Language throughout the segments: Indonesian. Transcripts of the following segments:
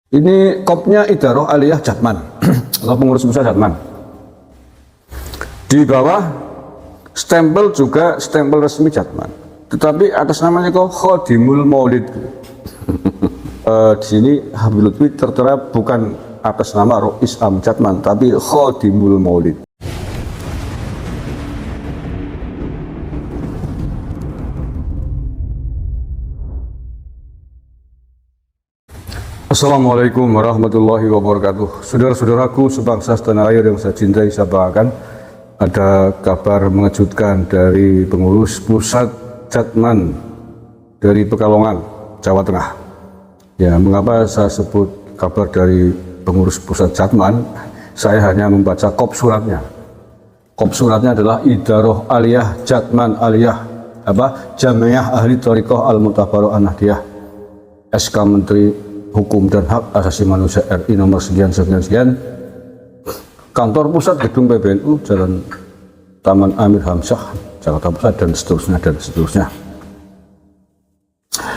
Ini kopnya Idaroh Aliyah Jatman atau pengurus pusat Jatman. Di bawah stempel juga stempel resmi Jatman. Tetapi atas namanya kok Khodimul Maulid. Di sini Habib Lutfi tertera bukan atas nama Rois Am Jatman, tapi Khodimul Maulid. Assalamualaikum warahmatullahi wabarakatuh. Saudara-saudaraku sebangsa setanah air yang saya cintai, saya banggakan, ada kabar mengejutkan dari pengurus pusat Jatman dari Pekalongan, Jawa Tengah. Ya, mengapa saya sebut kabar dari pengurus pusat Jatman? Saya hanya membaca kop suratnya. Kop suratnya adalah Idaroh Aliyah Jatman Aliyah Jamiah Ahli Thariqah Al-Mutabaroh An-Nahdiyah, SK Menteri Hukum dan Hak Asasi Manusia RI nomor sekian, kantor pusat gedung PBNU, Jalan Taman Amir Hamzah, Jakarta Pusat, dan seterusnya.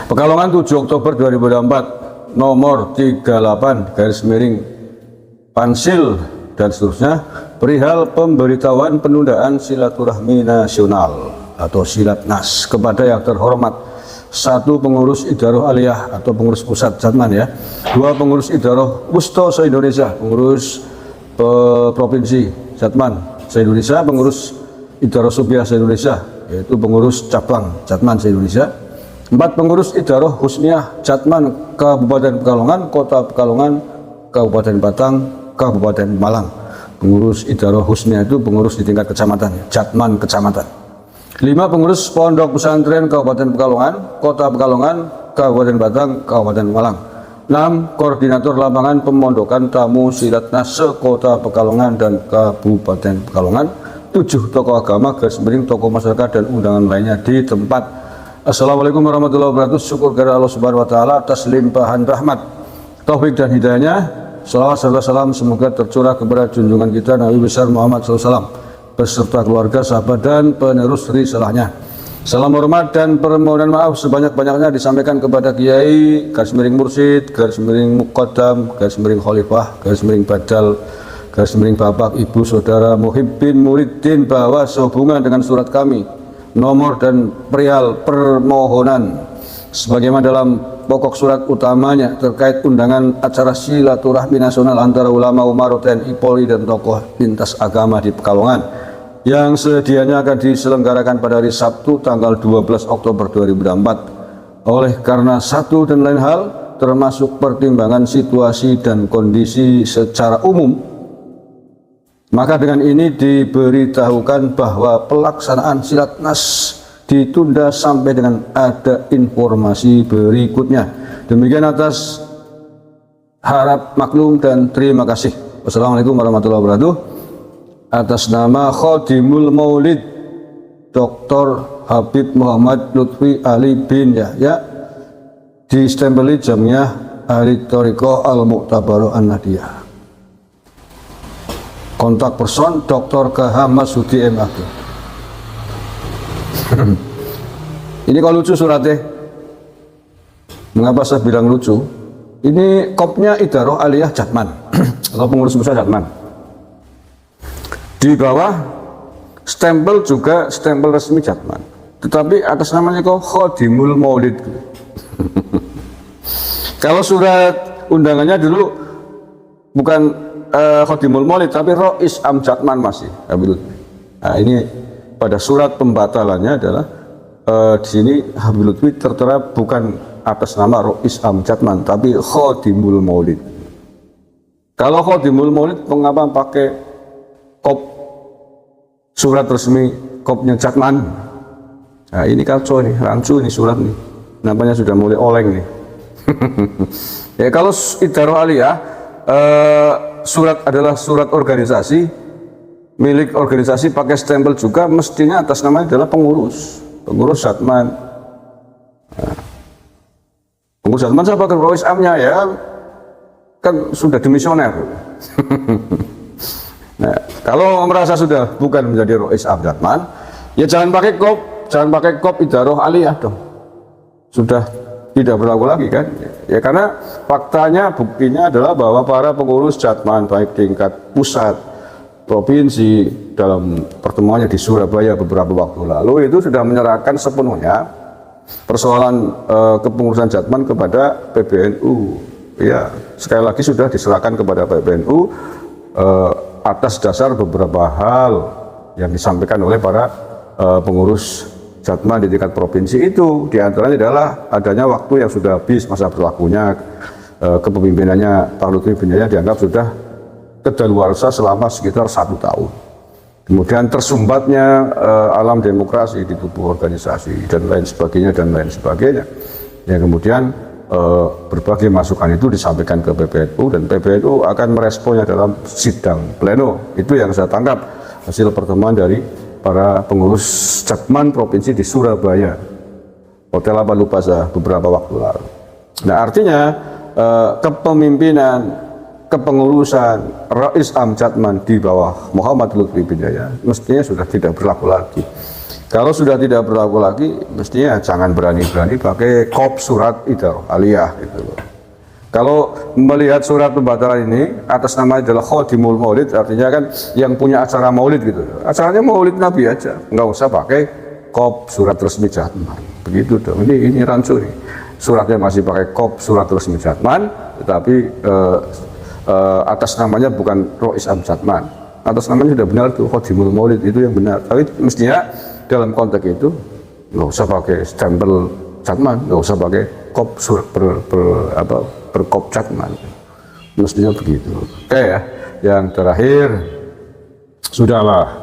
Pekalongan 7 Oktober 2024, nomor 38 Pansil dan seterusnya, perihal pemberitahuan penundaan silaturahmi nasional atau Silatnas kepada yang terhormat: 1 pengurus Idaroh Aliyah atau pengurus pusat Jatman, ya. 2 pengurus Idaroh Wusto se-Indonesia, pengurus provinsi Jatman se-Indonesia, pengurus Idaroh Subiah se-Indonesia, yaitu pengurus cabang Jatman se-Indonesia. 4 pengurus Idaroh Husniah Jatman Kabupaten Pekalongan, Kota Pekalongan, Kabupaten Batang, Kabupaten Malang. Pengurus Idaroh Husniah itu pengurus di tingkat kecamatan, Jatman kecamatan. 5 pengurus Pondok Pesantren Kabupaten Pekalongan, Kota Pekalongan, Kabupaten Batang, Kabupaten Malang. 6 koordinator lapangan pemondokan tamu Silatnas se-Kota Pekalongan dan Kabupaten Pekalongan. 7 tokoh agama, tokoh masyarakat dan undangan lainnya di tempat. Assalamualaikum warahmatullahi wabarakatuh. Syukur kepada Allah Subhanahu wa taala atas limpahan rahmat, taufik dan hidayahnya. Salawat serta salam semoga tercurah kepada junjungan kita Nabi besar Muhammad SAW beserta keluarga, sahabat, dan penerus risalahnya. Salam hormat dan permohonan maaf sebanyak-banyaknya disampaikan kepada Kiai, garis miring Mursyid, garis miring Muqaddam, garis miring Khalifah, garis miring Badal, garis miring Bapak, Ibu, Saudara, Muhibbin, Muridin, bahwa sehubungan dengan surat kami, nomor dan perihal permohonan sebagaimana dalam pokok surat utamanya terkait undangan acara silaturahmi nasional antara ulama, umaroh, TNI, Polri, dan tokoh lintas agama di Pekalongan yang sedianya akan diselenggarakan pada hari Sabtu tanggal 12 Oktober 2024. Oleh karena satu dan lain hal, termasuk pertimbangan situasi dan kondisi secara umum, maka dengan ini diberitahukan bahwa pelaksanaan Silatnas ditunda sampai dengan ada informasi berikutnya. Demikian, atas harap maklum dan terima kasih. Wassalamualaikum warahmatullahi wabarakatuh. Atas nama Khodimul Maulid Dr. Habib Muhammad Lutfi Ali bin Yahya, distempeli Jamiah Ahli Thariqah Al-Mutabaroh An-Nahdiyah. Kontak person Dr. KH Masudi MAG. Ini kok lucu suratnya. Mengapa saya bilang lucu? Ini kopnya Idaroh Aliyah Jatman atau pengurus pusat Jatman. Di bawah stempel juga stempel resmi Jatman. Tetapi atas namanya kok Khodimul Maulid. Kalau surat undangannya dulu bukan Khodimul Maulid, tapi Rois Am Jatman masih. Nah, ini pada surat pembatalannya adalah di sini Habib Lutfi tertera bukan atas nama Rois Am Jatman, tapi Khodimul Maulid. Kalau Khodimul Maulid, mengapa pakai kop surat resmi, kopnya Jatman? Nah, ini kacau nih, rancu nih surat nih. Nampaknya sudah mulai oleng nih. Ya, kalau Idaroh Aliyah, surat adalah surat organisasi, milik organisasi, pakai stempel juga, mestinya atas namanya adalah pengurus Jatman. Nah, pengurus Jatman siapa? Kan Rois Amnya, ya kan sudah demisioner. Nah, kalau merasa sudah bukan menjadi Rois Am Jatman, ya jangan pakai kop Idaroh Aliyah dong. Sudah tidak berlaku lagi kan? Ya karena faktanya, buktinya adalah bahwa para pengurus Jatman baik tingkat pusat, provinsi dalam pertemuannya di Surabaya beberapa waktu lalu itu sudah menyerahkan sepenuhnya persoalan kepengurusan Jatman kepada PBNU. Ya, sekali lagi sudah diserahkan kepada PBNU atas dasar beberapa hal yang disampaikan oleh para pengurus Jatman di tingkat provinsi itu. Di antaranya adalah adanya waktu yang sudah habis masa berlakunya, kepemimpinannya Pak Lutfi bin Jaya dianggap sudah kedaluarsa selama sekitar 1 tahun. Kemudian tersumbatnya alam demokrasi di tubuh organisasi dan lain sebagainya dan lain sebagainya. Ya, kemudian berbagai masukan itu disampaikan ke PBNU dan PBNU akan meresponnya dalam sidang pleno. Itu yang saya tangkap hasil pertemuan dari para pengurus Jatman provinsi di Surabaya, Hotel Abalupasa beberapa waktu lalu. Nah, artinya kepemimpinan, kepengurusan Rais Am Jatman di bawah Muhammad Lutfi bin Jaya mestinya sudah tidak berlaku lagi. Kalau sudah tidak berlaku lagi, mestinya jangan berani-berani pakai kop surat idarah aliyah gitu loh. Kalau melihat surat pembatalan ini atas nama adalah Khodimul Maulid, artinya kan yang punya acara maulid gitu. Acaranya maulid Nabi aja, nggak usah pakai kop surat resmi Jatman. Begitu dong. Ini rancu nih. Suratnya masih pakai kop surat resmi Jatman, tetapi atas namanya bukan Rais Am Jatman. Atas namanya sudah benar tuh Khodimul Maulid, itu yang benar. Tapi mestinya dalam konteks itu nggak usah pakai stempel Jatman, nggak usah pakai kop surat berkop Jatman, mestinya begitu. Oke ya, yang terakhir, sudahlah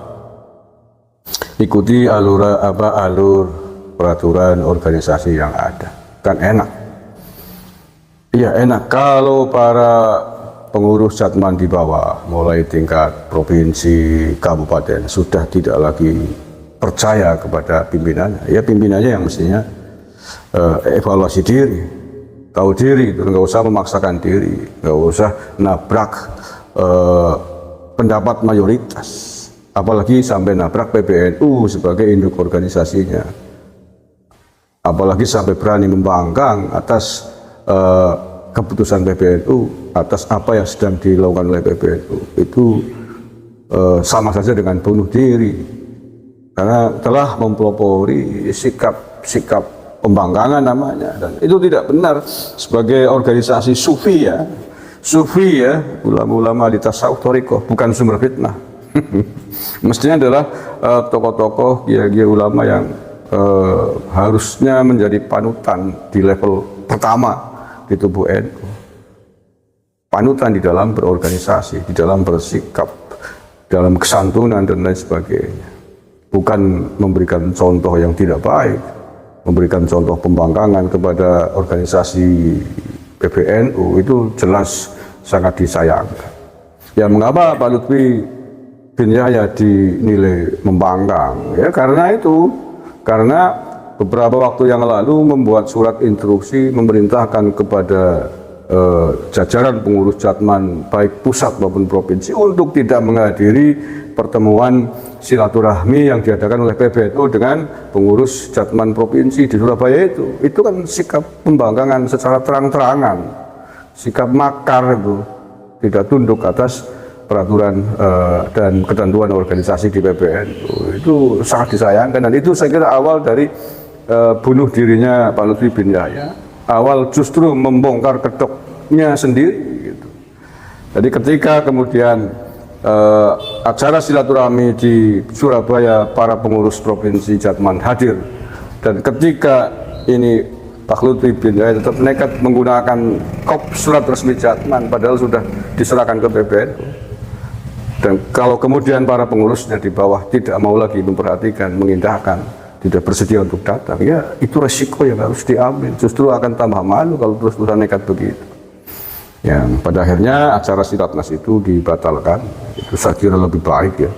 ikuti alur peraturan organisasi yang ada, kan enak. Iya enak kalau para pengurus Jatman di bawah, mulai tingkat provinsi, kabupaten sudah tidak lagi percaya kepada pimpinannya. Ya pimpinannya yang mestinya evaluasi diri, tahu diri, itu nggak usah memaksakan diri, nggak usah nabrak pendapat mayoritas, apalagi sampai nabrak PBNU sebagai induk organisasinya, apalagi sampai berani membangkang atas keputusan PBNU, atas apa yang sedang dilakukan oleh PBNU. Itu sama saja dengan bunuh diri, karena telah mempelopori sikap pembangkangan namanya, dan itu tidak benar sebagai organisasi sufi ya. Sufi ya, ulama-ulama di tasawuf thariqah, bukan sumber fitnah. Mestinya adalah tokoh-tokoh kiai ulama yang harusnya menjadi panutan di level pertama di tubuh NU. Panutan di dalam berorganisasi, di dalam bersikap, dalam kesantunan dan lain sebagainya. Bukan memberikan contoh yang tidak baik, memberikan contoh pembangkangan kepada organisasi PBNU, itu jelas sangat disayangkan. Ya mengapa Pak Lutfi bin Yahya dinilai membangkang? Ya karena itu, karena beberapa waktu yang lalu membuat surat instruksi memerintahkan kepada jajaran pengurus Jatman baik pusat maupun provinsi untuk tidak menghadiri pertemuan silaturahmi yang diadakan oleh PBNU dengan pengurus Jatman provinsi di Surabaya itu. Itu kan sikap pembangkangan secara terang-terangan, sikap makar itu, tidak tunduk atas peraturan dan ketentuan organisasi di PBNU. Itu sangat disayangkan, dan itu saya kira awal dari bunuh dirinya Pak Lutfi bin Yahya. Awal justru membongkar kedoknya sendiri gitu. Jadi ketika kemudian acara silaturahmi di Surabaya para pengurus provinsi Jatman hadir, dan ketika ini Pak Lutfi bin Yahya tetap nekat menggunakan kop surat resmi Jatman padahal sudah diserahkan ke PBNU, dan kalau kemudian para pengurusnya di bawah tidak mau lagi memperhatikan, mengindahkan, tidak bersedia untuk datang, ya itu resiko yang harus diambil. Justru akan tambah malu kalau terus-terusan nekat begitu. Yang pada akhirnya acara Silatnas itu dibatalkan. Itu saya kira lebih baik ya,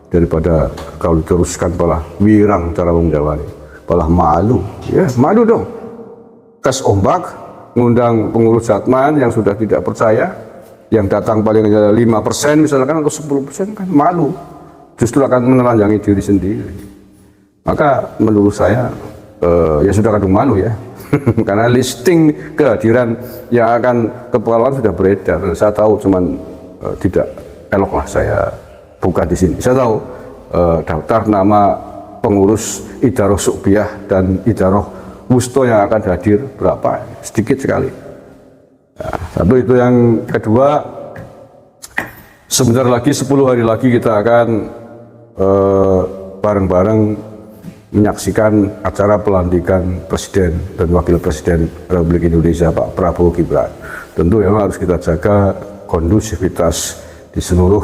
daripada kalau diteruskan malah wirang cara wong Jawa, malah malu. Ya malu dong. Tes ombak, ngundang pengurus Jatman yang sudah tidak percaya, yang datang paling hanya 5% misalkan atau 10%, kan malu. Justru akan menelanjangi diri sendiri. Maka menurut saya ya sudah kadung malu ya. Karena listing kehadiran yang akan ke Pekalongan sudah beredar. Saya tahu, cuman tidak elok lah saya buka di sini. Saya tahu daftar nama pengurus Idaroh Suqbiyah dan Idaroh Wusto yang akan hadir berapa, sedikit sekali. Nah, satu itu. Yang kedua, sebentar lagi 10 hari lagi kita akan bareng-bareng menyaksikan acara pelantikan Presiden dan Wakil Presiden Republik Indonesia Pak Prabowo Gibran. Tentu memang harus kita jaga kondusivitas di seluruh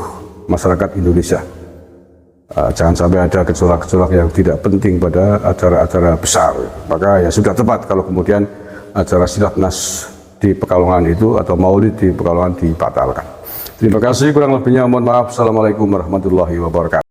masyarakat Indonesia. Jangan sampai ada gejolak-gejolak yang tidak penting pada acara-acara besar. Maka ya sudah tepat kalau kemudian acara Silatnas di Pekalongan itu atau Maulid di Pekalongan dibatalkan. Terima kasih, kurang lebihnya mohon maaf. Assalamualaikum warahmatullahi wabarakatuh.